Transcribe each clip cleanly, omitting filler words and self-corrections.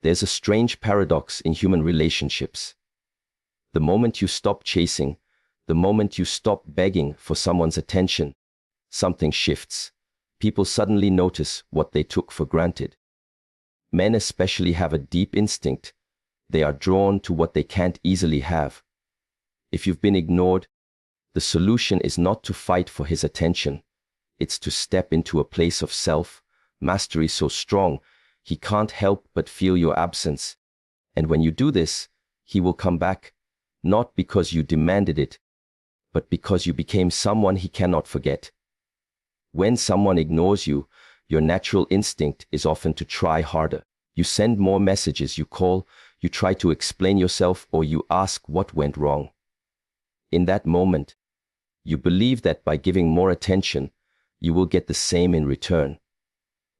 There's a strange paradox in human relationships. The moment you stop chasing, the moment you stop begging for someone's attention, something shifts. People suddenly notice what they took for granted. Men especially have a deep instinct. They are drawn to what they can't easily have. If you've been ignored, the solution is not to fight for his attention. It's to step into a place of self-mastery so strong, he can't help but feel your absence. And when you do this, he will come back, not because you demanded it, but because you became someone he cannot forget. When someone ignores you, your natural instinct is often to try harder. You send more messages, you call, you try to explain yourself, or you ask what went wrong. In that moment, you believe that by giving more attention, you will get the same in return.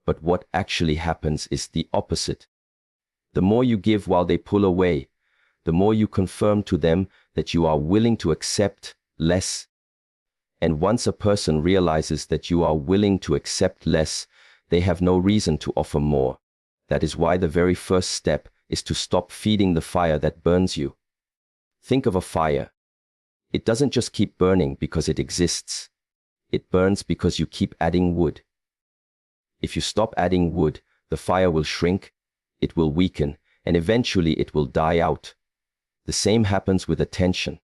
But what actually happens is the opposite. The more you give while they pull away, the more you confirm to them that you are willing to accept less. And once a person realizes that you are willing to accept less, they have no reason to offer more. That is why the very first step is to stop feeding the fire that burns you. Think of a fire. It doesn't just keep burning because it exists. It burns because you keep adding wood. If you stop adding wood, the fire will shrink, it will weaken, and eventually it will die out. The same happens with attention.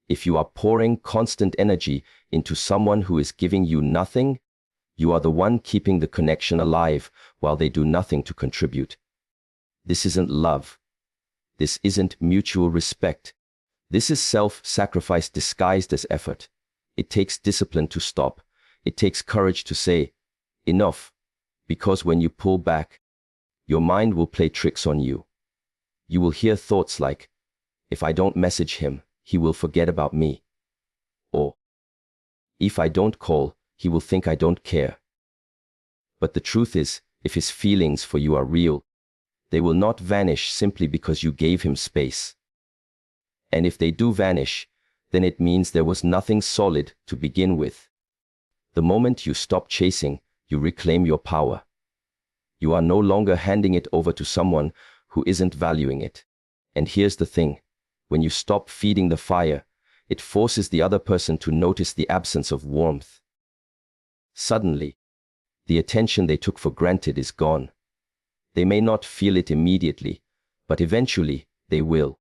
If you are pouring constant energy into someone who is giving you nothing, you are the one keeping the connection alive while they do nothing to contribute. This isn't love. This isn't mutual respect. This is self-sacrifice disguised as effort. It takes discipline to stop. It takes courage to say, enough. Because when you pull back, your mind will play tricks on you. You will hear thoughts like, if I don't message him, he will forget about me. Or, if I don't call, he will think I don't care. But the truth is, if his feelings for you are real, they will not vanish simply because you gave him space. And if they do vanish, then it means there was nothing solid to begin with. The moment you stop chasing, you reclaim your power. You are no longer handing it over to someone who isn't valuing it. And here's the thing. When you stop feeding the fire, it forces the other person to notice the absence of warmth. Suddenly, the attention they took for granted is gone. They may not feel it immediately, but eventually they will.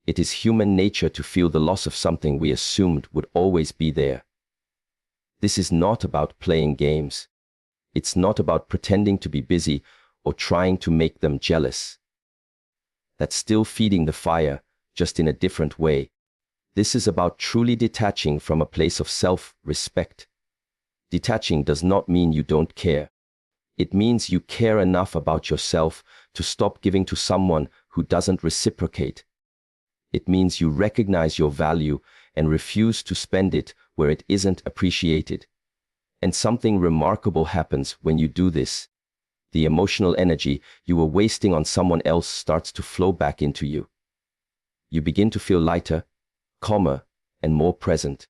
It is human nature to feel the loss of something we assumed would always be there. This is not about playing games. It's not about pretending to be busy or trying to make them jealous. That's still feeding the fire, just in a different way. This is about truly detaching from a place of self-respect. Detaching does not mean you don't care. It means you care enough about yourself to stop giving to someone who doesn't reciprocate. It means you recognize your value and refuse to spend it where it isn't appreciated. And something remarkable happens when you do this. The emotional energy you were wasting on someone else starts to flow back into you. You begin to feel lighter, calmer, and more present.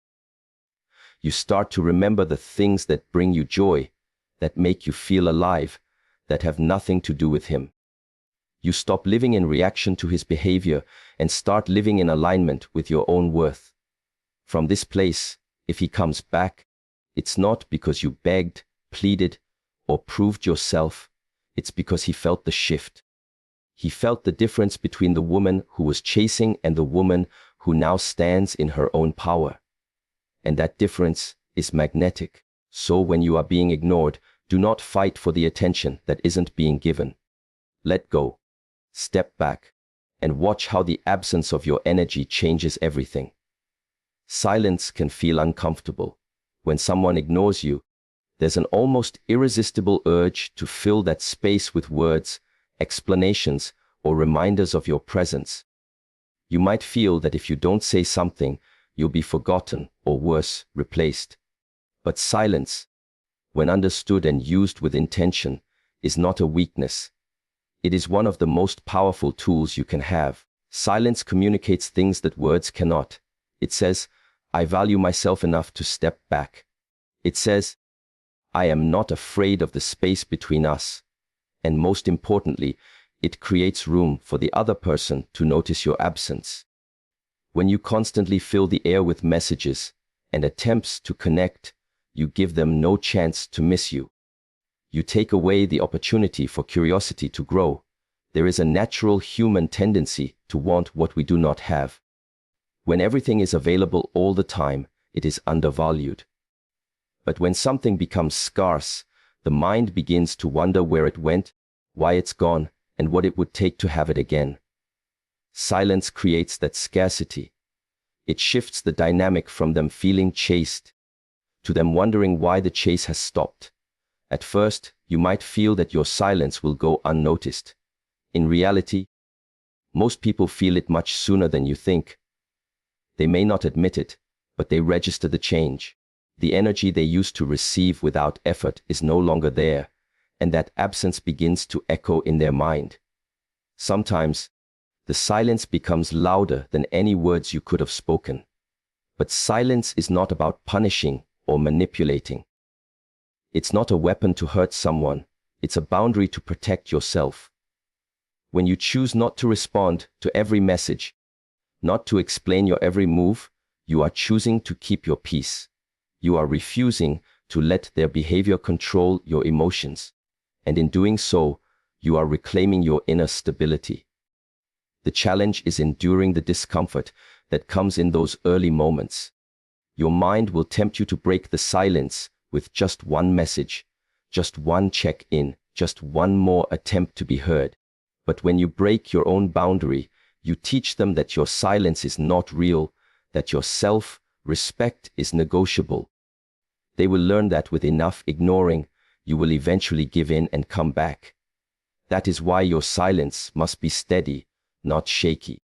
You start to remember the things that bring you joy, that make you feel alive, that have nothing to do with him. You stop living in reaction to his behavior and start living in alignment with your own worth. From this place, if he comes back, it's not because you begged, pleaded, or proved yourself. It's because he felt the shift. He felt the difference between the woman who was chasing and the woman who now stands in her own power. And that difference is magnetic. So when you are being ignored, do not fight for the attention that isn't being given. Let go. Step back and watch how the absence of your energy changes everything. Silence can feel uncomfortable. When someone ignores you, there's an almost irresistible urge to fill that space with words, explanations, or reminders of your presence. You might feel that if you don't say something, you'll be forgotten or worse, replaced. But silence, when understood and used with intention, is not a weakness. It is one of the most powerful tools you can have. Silence communicates things that words cannot. It says, I value myself enough to step back. It says, I am not afraid of the space between us. And most importantly, It creates room for the other person to notice your absence. When you constantly fill the air with messages and attempts to connect, you give them no chance to miss you. You take away the opportunity for curiosity to grow. There is a natural human tendency to want what we do not have. When everything is available all the time, it is undervalued. But when something becomes scarce, the mind begins to wonder where it went, why it's gone, and what it would take to have it again. Silence creates that scarcity. It shifts the dynamic from them feeling chased to them wondering why the chase has stopped. At first, you might feel that your silence will go unnoticed. In reality, most people feel it much sooner than you think. They may not admit it, but they register the change. The energy they used to receive without effort is no longer there, and that absence begins to echo in their mind. Sometimes, the silence becomes louder than any words you could have spoken. But silence is not about punishing or manipulating. It's not a weapon to hurt someone, it's a boundary to protect yourself. When you choose not to respond to every message, not to explain your every move, you are choosing to keep your peace. You are refusing to let their behavior control your emotions. And in doing so, you are reclaiming your inner stability. The challenge is enduring the discomfort that comes in those early moments. Your mind will tempt you to break the silence with just one message, just one check-in, just one more attempt to be heard. But when you break your own boundary, you teach them that your silence is not real, that your self-respect is negotiable. They will learn that with enough ignoring, you will eventually give in and come back. That is why your silence must be steady, not shaky.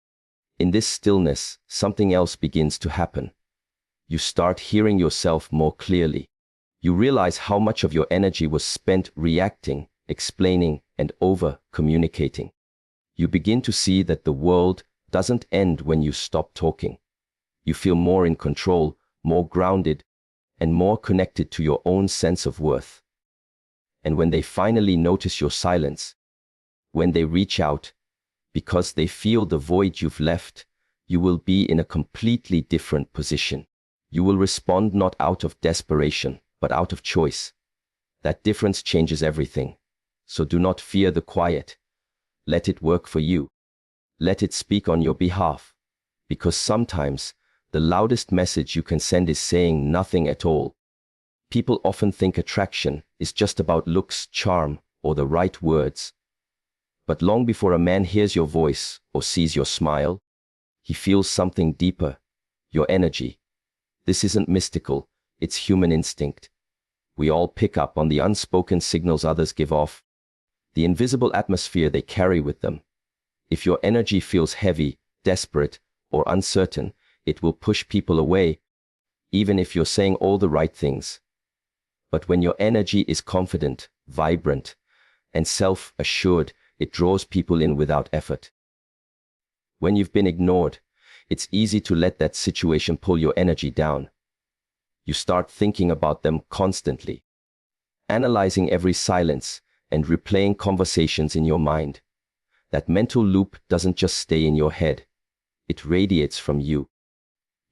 In this stillness, something else begins to happen. You start hearing yourself more clearly. You realize how much of your energy was spent reacting, explaining, and over-communicating. You begin to see that the world doesn't end when you stop talking. You feel more in control, more grounded, and more connected to your own sense of worth. And when they finally notice your silence, when they reach out, because they feel the void you've left, you will be in a completely different position. You will respond not out of desperation, but out of choice. That difference changes everything. So do not fear the quiet. Let it work for you. Let it speak on your behalf. Because sometimes, the loudest message you can send is saying nothing at all. People often think attraction is just about looks, charm, or the right words. But long before a man hears your voice or sees your smile, he feels something deeper, your energy. This isn't mystical, it's human instinct. We all pick up on the unspoken signals others give off, the invisible atmosphere they carry with them. If your energy feels heavy, desperate, or uncertain, it will push people away, even if you're saying all the right things. But when your energy is confident, vibrant, and self-assured, it draws people in without effort. When you've been ignored, it's easy to let that situation pull your energy down. You start thinking about them constantly, analyzing every silence and replaying conversations in your mind. That mental loop doesn't just stay in your head. It radiates from you.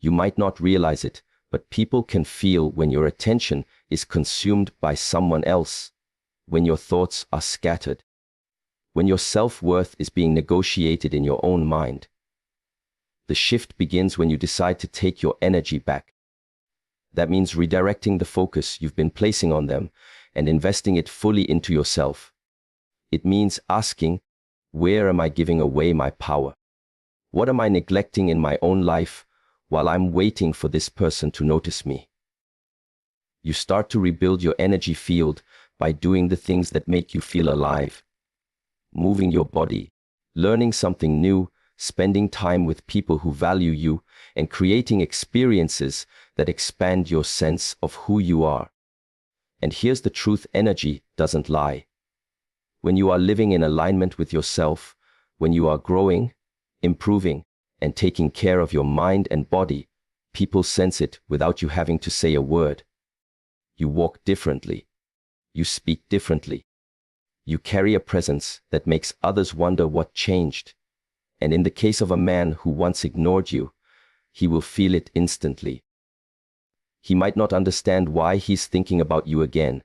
You might not realize it, but people can feel when your attention is consumed by someone else, when your thoughts are scattered, when your self-worth is being negotiated in your own mind. The shift begins when you decide to take your energy back. That means redirecting the focus you've been placing on them and investing it fully into yourself. It means asking, where am I giving away my power? What am I neglecting in my own life while I'm waiting for this person to notice me? You start to rebuild your energy field by doing the things that make you feel alive. Moving your body, learning something new, spending time with people who value you, and creating experiences that expand your sense of who you are. And here's the truth: energy doesn't lie. When you are living in alignment with yourself, when you are growing, improving, and taking care of your mind and body, people sense it without you having to say a word. You walk differently. You speak differently. You carry a presence that makes others wonder what changed. And in the case of a man who once ignored you, he will feel it instantly. He might not understand why he's thinking about you again,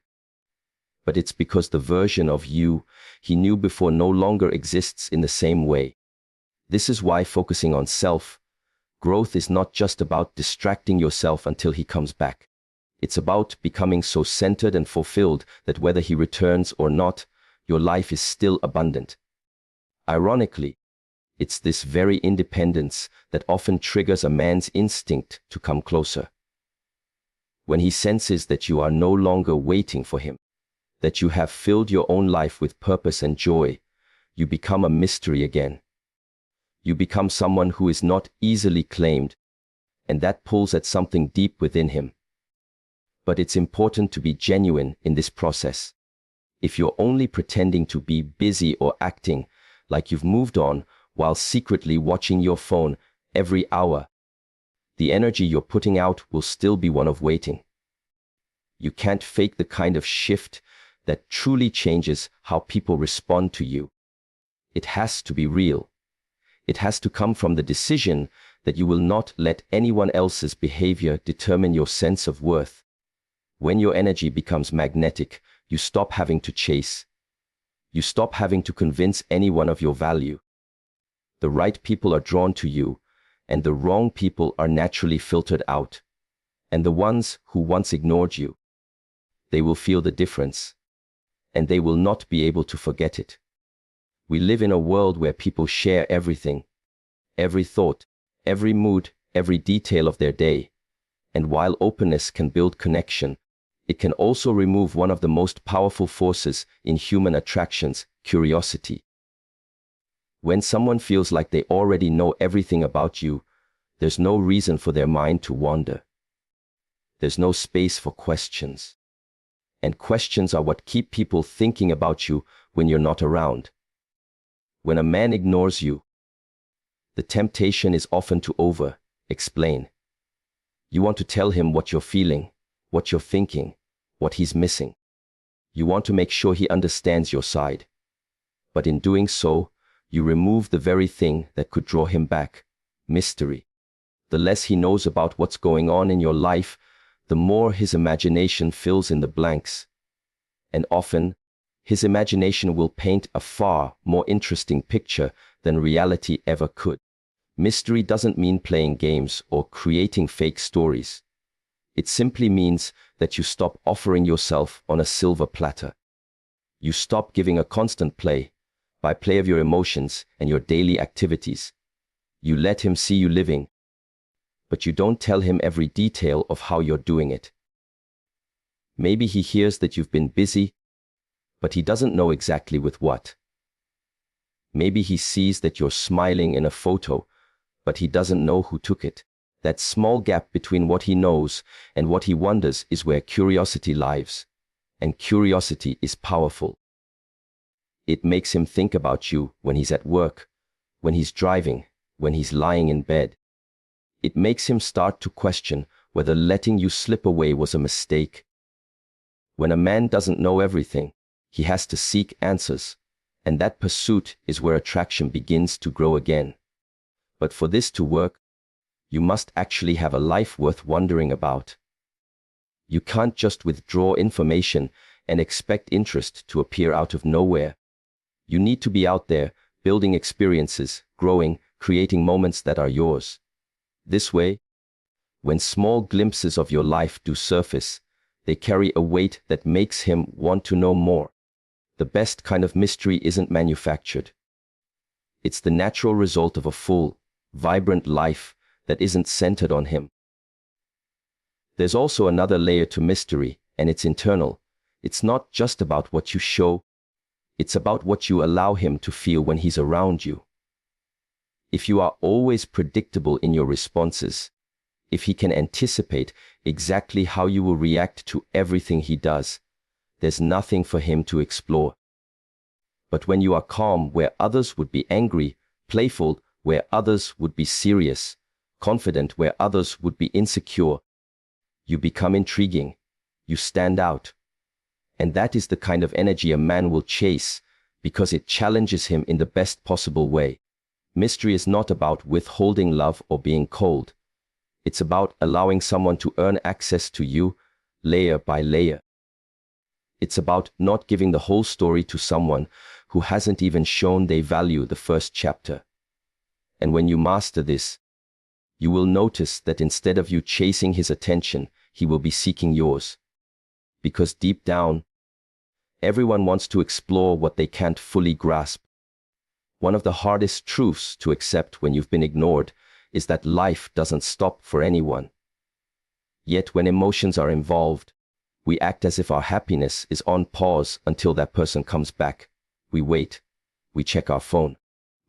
but it's because the version of you he knew before no longer exists in the same way. This is why focusing on self-growth is not just about distracting yourself until he comes back. It's about becoming so centered and fulfilled that whether he returns or not, your life is still abundant. Ironically, it's this very independence that often triggers a man's instinct to come closer. When he senses that you are no longer waiting for him, that you have filled your own life with purpose and joy, you become a mystery again. You become someone who is not easily claimed, and that pulls at something deep within him. But it's important to be genuine in this process. If you're only pretending to be busy or acting like you've moved on while secretly watching your phone every hour, the energy you're putting out will still be one of waiting. You can't fake the kind of shift that truly changes how people respond to you. It has to be real. It has to come from the decision that you will not let anyone else's behavior determine your sense of worth. When your energy becomes magnetic, you stop having to chase. You stop having to convince anyone of your value. The right people are drawn to you, and the wrong people are naturally filtered out. And the ones who once ignored you, they will feel the difference, and they will not be able to forget it. We live in a world where people share everything, every thought, every mood, every detail of their day. And while openness can build connection, it can also remove one of the most powerful forces in human attractions, curiosity. When someone feels like they already know everything about you, there's no reason for their mind to wander. There's no space for questions. And questions are what keep people thinking about you when you're not around. When a man ignores you, the temptation is often to over-explain. You want to tell him what you're feeling, what you're thinking, what he's missing. You want to make sure he understands your side. But in doing so, you remove the very thing that could draw him back, mystery. The less he knows about what's going on in your life, the more his imagination fills in the blanks. And often, his imagination will paint a far more interesting picture than reality ever could. Mystery doesn't mean playing games or creating fake stories. It simply means that you stop offering yourself on a silver platter. You stop giving a constant play-by-play of your emotions and your daily activities. You let him see you living, but you don't tell him every detail of how you're doing it. Maybe he hears that you've been busy, but he doesn't know exactly with what. Maybe he sees that you're smiling in a photo, but he doesn't know who took it. That small gap between what he knows and what he wonders is where curiosity lives. And curiosity is powerful. It makes him think about you when he's at work, when he's driving, when he's lying in bed. It makes him start to question whether letting you slip away was a mistake. When a man doesn't know everything, he has to seek answers, and that pursuit is where attraction begins to grow again. But for this to work, you must actually have a life worth wondering about. You can't just withdraw information and expect interest to appear out of nowhere. You need to be out there, building experiences, growing, creating moments that are yours. This way, when small glimpses of your life do surface, they carry a weight that makes him want to know more. The best kind of mystery isn't manufactured. It's the natural result of a full, vibrant life that isn't centered on him. There's also another layer to mystery, and it's internal. It's not just about what you show, it's about what you allow him to feel when he's around you. If you are always predictable in your responses, if he can anticipate exactly how you will react to everything he does, there's nothing for him to explore. But when you are calm where others would be angry, playful where others would be serious, confident where others would be insecure, you become intriguing, you stand out. And that is the kind of energy a man will chase because it challenges him in the best possible way. Mystery is not about withholding love or being cold. It's about allowing someone to earn access to you layer by layer. It's about not giving the whole story to someone who hasn't even shown they value the first chapter. And when you master this, you will notice that instead of you chasing his attention, he will be seeking yours. Because deep down, everyone wants to explore what they can't fully grasp. One of the hardest truths to accept when you've been ignored is that life doesn't stop for anyone. Yet when emotions are involved, we act as if our happiness is on pause until that person comes back. We wait. We check our phone.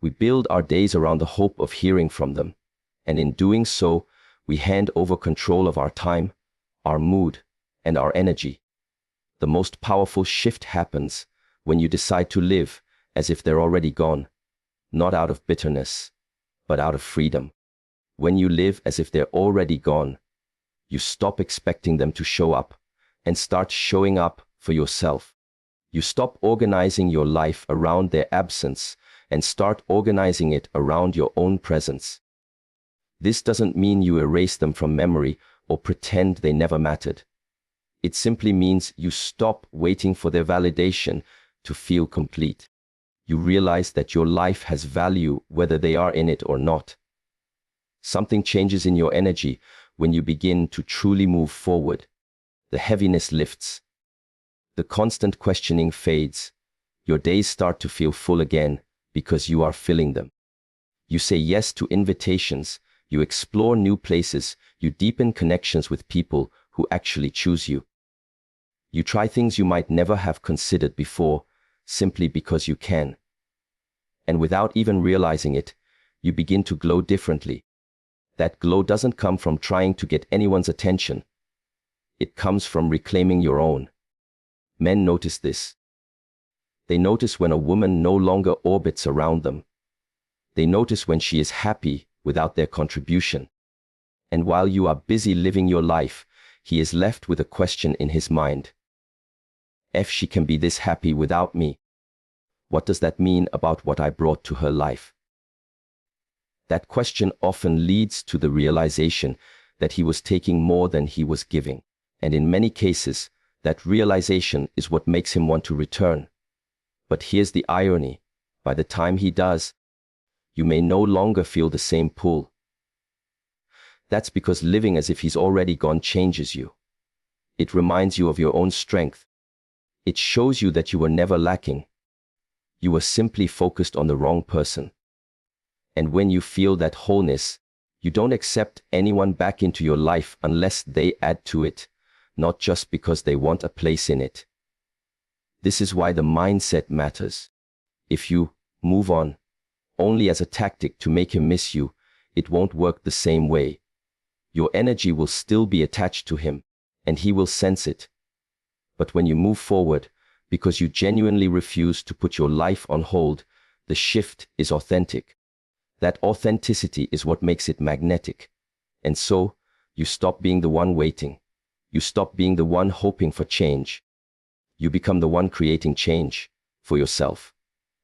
We build our days around the hope of hearing from them. And in doing so, we hand over control of our time, our mood, and our energy. The most powerful shift happens when you decide to live as if they're already gone, not out of bitterness, but out of freedom. When you live as if they're already gone, you stop expecting them to show up and start showing up for yourself. You stop organizing your life around their absence and start organizing it around your own presence. This doesn't mean you erase them from memory or pretend they never mattered. It simply means you stop waiting for their validation to feel complete. You realize that your life has value whether they are in it or not. Something changes in your energy when you begin to truly move forward. The heaviness lifts. The constant questioning fades. Your days start to feel full again because you are filling them. You say yes to invitations. You explore new places. You deepen connections with people who actually choose you. You try things you might never have considered before, simply because you can. And without even realizing it, you begin to glow differently. That glow doesn't come from trying to get anyone's attention. It comes from reclaiming your own. Men notice this. They notice when a woman no longer orbits around them. They notice when she is happy without their contribution. And while you are busy living your life, he is left with a question in his mind. If she can be this happy without me, what does that mean about what I brought to her life? That question often leads to the realization that he was taking more than he was giving. And in many cases, that realization is what makes him want to return. But here's the irony. By the time he does, you may no longer feel the same pull. That's because living as if he's already gone changes you. It reminds you of your own strength. It shows you that you were never lacking. You were simply focused on the wrong person. And when you feel that wholeness, you don't accept anyone back into your life unless they add to it, not just because they want a place in it. This is why the mindset matters. If you move on only as a tactic to make him miss you, it won't work the same way. Your energy will still be attached to him, and he will sense it. But when you move forward, because you genuinely refuse to put your life on hold, the shift is authentic. That authenticity is what makes it magnetic. And so, you stop being the one waiting. You stop being the one hoping for change. You become the one creating change for yourself.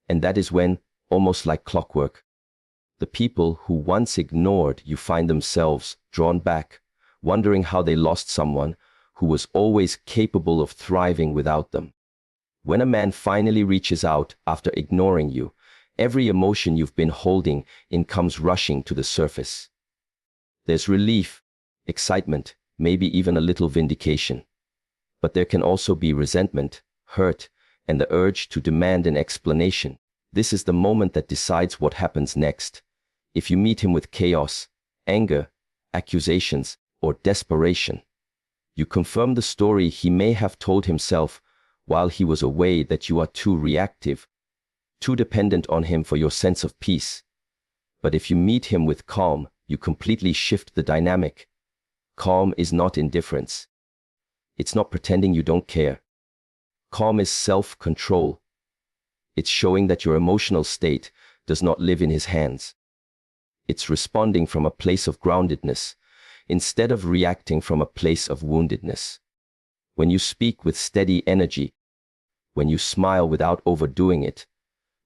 And that is when, almost like clockwork, the people who once ignored you find themselves drawn back, wondering how they lost someone who was always capable of thriving without them. When a man finally reaches out after ignoring you, every emotion you've been holding in comes rushing to the surface. There's relief, excitement, maybe even a little vindication. But there can also be resentment, hurt, and the urge to demand an explanation. This is the moment that decides what happens next. If you meet him with chaos, anger, accusations, or desperation, you confirm the story he may have told himself while he was away, that you are too reactive, too dependent on him for your sense of peace. But if you meet him with calm, you completely shift the dynamic. Calm is not indifference. It's not pretending you don't care. Calm is self-control. It's showing that your emotional state does not live in his hands. It's responding from a place of groundedness, instead of reacting from a place of woundedness. When you speak with steady energy, when you smile without overdoing it,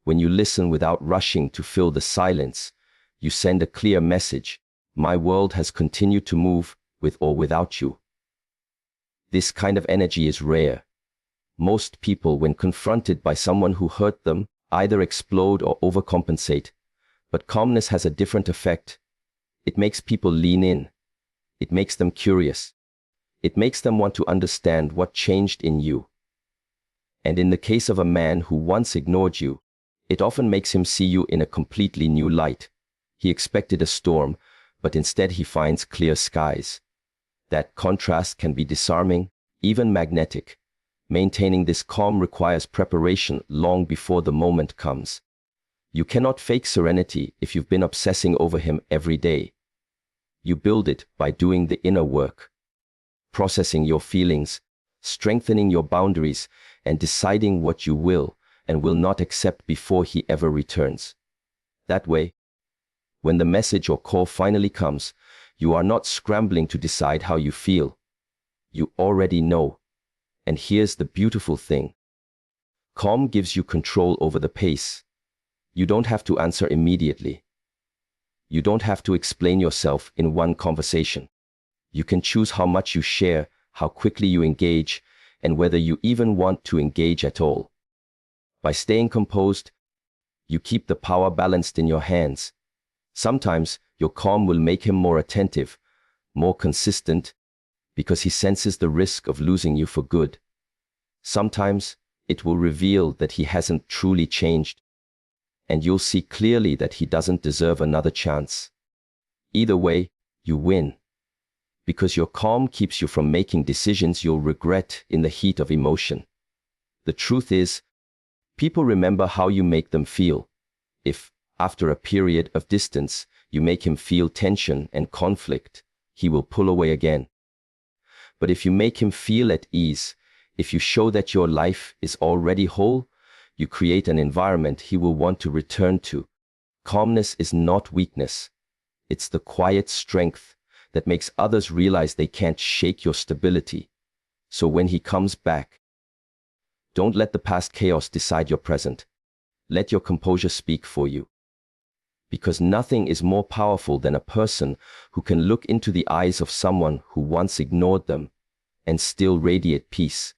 when you listen without rushing to fill the silence, you send a clear message: my world has continued to move with or without you. This kind of energy is rare. Most people, when confronted by someone who hurt them, either explode or overcompensate. But calmness has a different effect. It makes people lean in. It makes them curious. It makes them want to understand what changed in you. And in the case of a man who once ignored you, it often makes him see you in a completely new light. He expected a storm, but instead he finds clear skies. That contrast can be disarming, even magnetic. Maintaining this calm requires preparation long before the moment comes. You cannot fake serenity if you've been obsessing over him every day. You build it by doing the inner work, processing your feelings, strengthening your boundaries, and deciding what you will and will not accept before he ever returns. That way, when the message or call finally comes, you are not scrambling to decide how you feel. You already know. And here's the beautiful thing. Calm gives you control over the pace. You don't have to answer immediately. You don't have to explain yourself in one conversation. You can choose how much you share, how quickly you engage, and whether you even want to engage at all. By staying composed, you keep the power balanced in your hands. Sometimes your calm will make him more attentive, more consistent, because he senses the risk of losing you for good. Sometimes it will reveal that he hasn't truly changed, and you'll see clearly that he doesn't deserve another chance. Either way, you win, because your calm keeps you from making decisions you'll regret in the heat of emotion. The truth is, people remember how you make them feel. If, after a period of distance, you make him feel tension and conflict, he will pull away again. But if you make him feel at ease, if you show that your life is already whole, you create an environment he will want to return to. Calmness is not weakness. It's the quiet strength that makes others realize they can't shake your stability. So when he comes back, don't let the past chaos decide your present. Let your composure speak for you. Because nothing is more powerful than a person who can look into the eyes of someone who once ignored them and still radiate peace.